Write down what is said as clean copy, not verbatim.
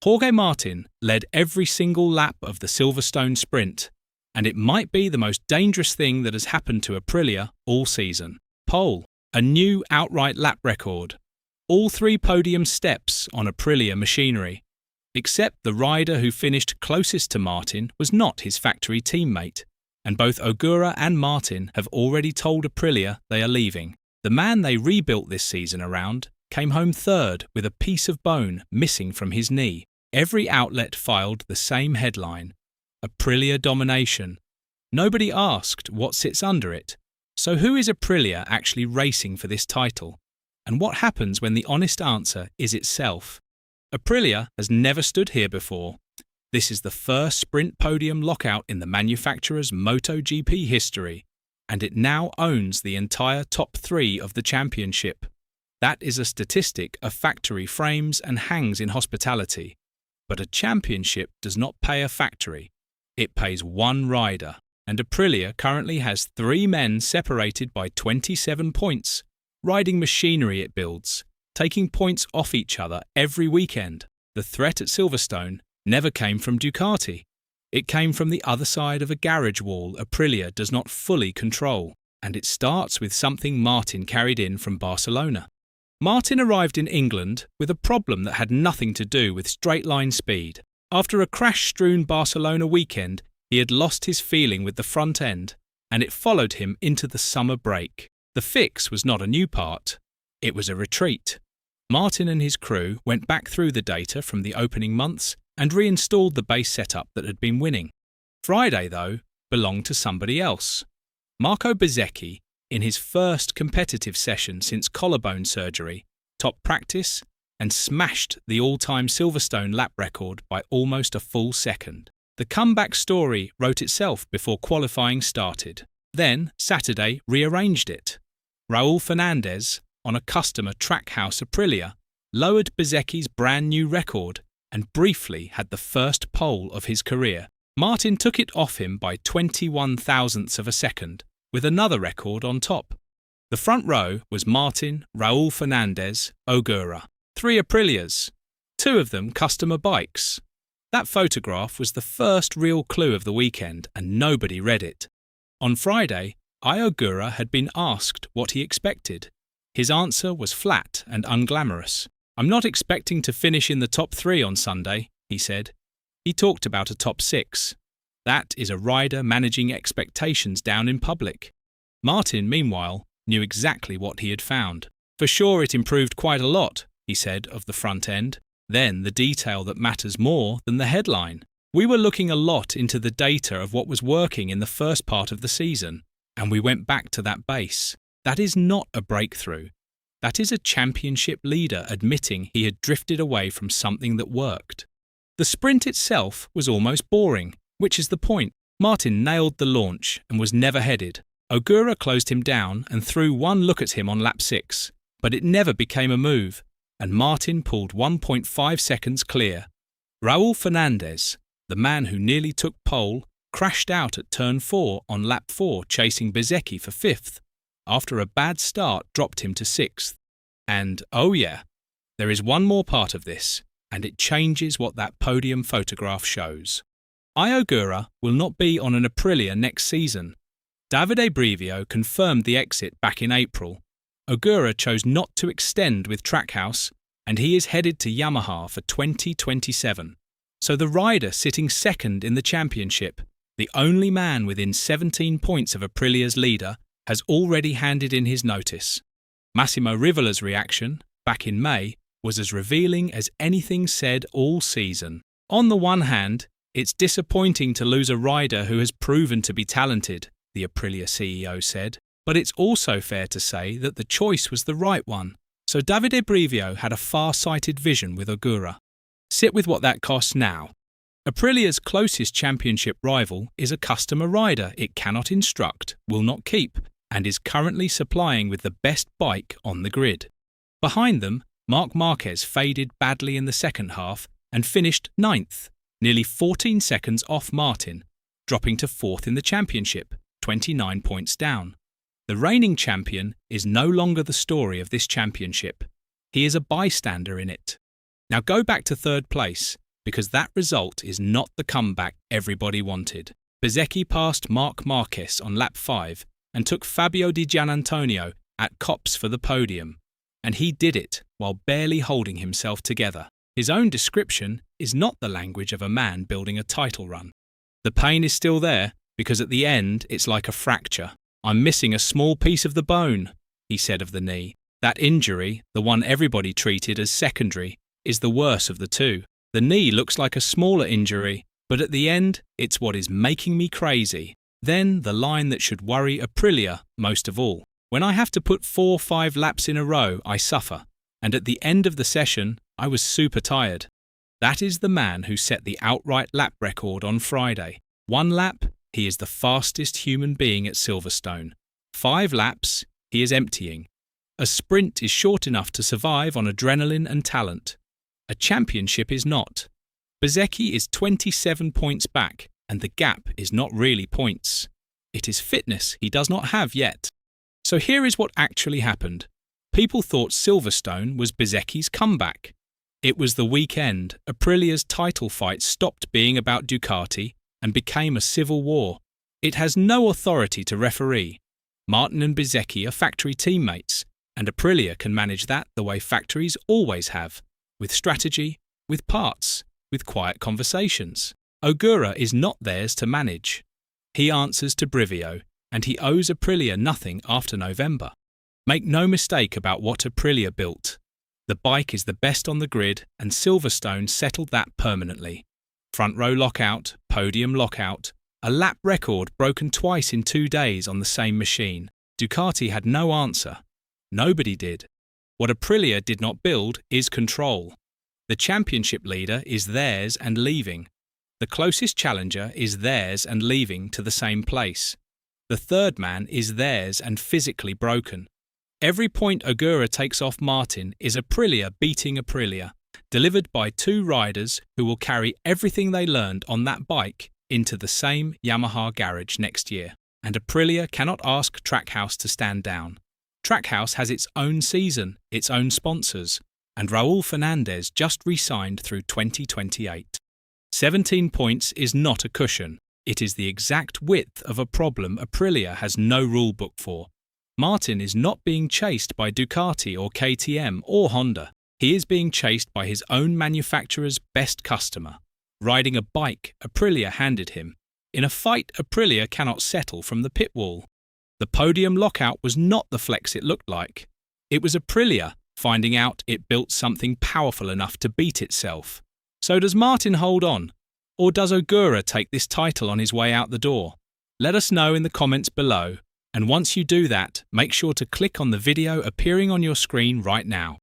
Jorge Martin led every single lap of the Silverstone sprint, and it might be the most dangerous thing that has happened to Aprilia all season. Pole, a new outright lap record. All 3 podium steps on Aprilia machinery, except the rider who finished closest to Martin was not his factory teammate, and both Ogura and Martin have already told Aprilia they are leaving. The man they rebuilt this season around came home third with a piece of bone missing from his knee. Every outlet filed the same headline: Aprilia domination. Nobody asked what sits under it. So who is Aprilia actually racing for this title? And what happens when the honest answer is itself? Aprilia has never stood here before. This is the first sprint podium lockout in the manufacturer's MotoGP history, and it now owns the entire top 3 of the championship. That is a statistic a factory frames and hangs in hospitality. But a championship does not pay a factory. It pays one rider, and Aprilia currently has 3 men separated by 27 points, riding machinery it builds, taking points off each other every weekend. The threat at Silverstone never came from Ducati. It came from the other side of a garage wall Aprilia does not fully control, and it starts with something Martin carried in from Barcelona. Martin arrived in England with a problem that had nothing to do with straight-line speed. After a crash-strewn Barcelona weekend, he had lost his feeling with the front end, and it followed him into the summer break. The fix was not a new part. It was a retreat. Martin and his crew went back through the data from the opening months and reinstalled the base setup that had been winning. Friday, though, belonged to somebody else. Marco Bezzecchi, in his first competitive session since collarbone surgery, topped practice and smashed the all-time Silverstone lap record by almost a full second. The comeback story wrote itself before qualifying started. Then, Saturday rearranged it. Raul Fernandez, on a customer Trackhouse Aprilia, lowered Bezzecchi's brand new record and briefly had the first pole of his career. Martin took it off him by 21 thousandths of a second, with another record on top. The front row was Martin, Raul Fernandez, Ogura. 3 Aprilias, 2 of them customer bikes. That photograph was the first real clue of the weekend, and nobody read it. On Friday, Ai Ogura had been asked what he expected. His answer was flat and unglamorous. "I'm not expecting to finish in the top 3 on Sunday," he said. He talked about a top 6. That is a rider managing expectations down in public. Martin, meanwhile, knew exactly what he had found. "For sure it improved quite a lot," he said of the front end. Then the detail that matters more than the headline. "We were looking a lot into the data of what was working in the first part of the season, and we went back to that base. That is not a breakthrough. That is a championship leader admitting he had drifted away from something that worked." The sprint itself was almost boring, which is the point. Martin nailed the launch and was never headed. Ogura closed him down and threw one look at him on lap 6, but it never became a move, and Martin pulled 1.5 seconds clear. Raul Fernandez, the man who nearly took pole, crashed out at turn 4 on lap 4 chasing Bezzecchi for 5th. After a bad start dropped him to 6th. And, oh yeah, there is one more part of this, and it changes what that podium photograph shows. Ai Ogura will not be on an Aprilia next season. Davide Brivio confirmed the exit back in April. Ogura chose not to extend with Trackhouse, and he is headed to Yamaha for 2027. So the rider sitting second in the championship, the only man within 17 points of Aprilia's leader, has already handed in his notice. Massimo Rivola's reaction, back in May, was as revealing as anything said all season. On the one hand, it's disappointing to lose a rider who has proven to be talented, the Aprilia CEO said, but it's also fair to say that the choice was the right one. So Davide Brivio had a far-sighted vision with Ogura. Sit with what that costs now. Aprilia's closest championship rival is a customer rider it cannot instruct, will not keep, and is currently supplying with the best bike on the grid. Behind them, Marc Marquez faded badly in the second half and finished 9th, nearly 14 seconds off Martin, dropping to 4th in the championship, 29 points down. The reigning champion is no longer the story of this championship. He is a bystander in it. Now go back to 3rd place because that result is not the comeback everybody wanted. Bezzecchi passed Marc Marquez on lap 5 and took Fabio Di Giannantonio at Copse for the podium, and he did it while barely holding himself together. His own description is not the language of a man building a title run. The pain is still there, because at the end it's like a fracture. "I'm missing a small piece of the bone," he said of the knee. That injury, the one everybody treated as secondary, is the worse of the two. The knee looks like a smaller injury, but at the end, it's what is making me crazy. Then the line that should worry Aprilia most of all. "When I have to put 4 or 5 laps in a row, I suffer, and at the end of the session, I was super tired." That is the man who set the outright lap record on Friday. 1 lap, he is the fastest human being at Silverstone. 5 laps, he is emptying. A sprint is short enough to survive on adrenaline and talent. A championship is not. Bezzecchi is 27 points back, and the gap is not really points. It is fitness he does not have yet. So here is what actually happened. People thought Silverstone was Bezzecchi's comeback. It was the weekend Aprilia's title fight stopped being about Ducati and became a civil war. It has no authority to referee. Martin and Bezzecchi are factory teammates, and Aprilia can manage that the way factories always have, with strategy, with parts, with quiet conversations. Ogura is not theirs to manage. He answers to Brivio, and he owes Aprilia nothing after November. Make no mistake about what Aprilia built. The bike is the best on the grid, and Silverstone settled that permanently. Front row lockout, podium lockout, a lap record broken twice in 2 days on the same machine. Ducati had no answer. Nobody did. What Aprilia did not build is control. The championship leader is theirs and leaving. The closest challenger is theirs and leaving to the same place. The third man is theirs and physically broken. Every point Ogura takes off Martin is Aprilia beating Aprilia, delivered by 2 riders who will carry everything they learned on that bike into the same Yamaha garage next year. And Aprilia cannot ask Trackhouse to stand down. Trackhouse has its own season, its own sponsors, and Raul Fernandez just re-signed through 2028. 17 points is not a cushion. It is the exact width of a problem Aprilia has no rule book for. Martin is not being chased by Ducati or KTM or Honda. He is being chased by his own manufacturer's best customer, riding a bike Aprilia handed him, in a fight Aprilia cannot settle from the pit wall. The podium lockout was not the flex it looked like. It was Aprilia finding out it built something powerful enough to beat itself. So does Martin hold on? Or does Ogura take this title on his way out the door? Let us know in the comments below, and once you do that, make sure to click on the video appearing on your screen right now.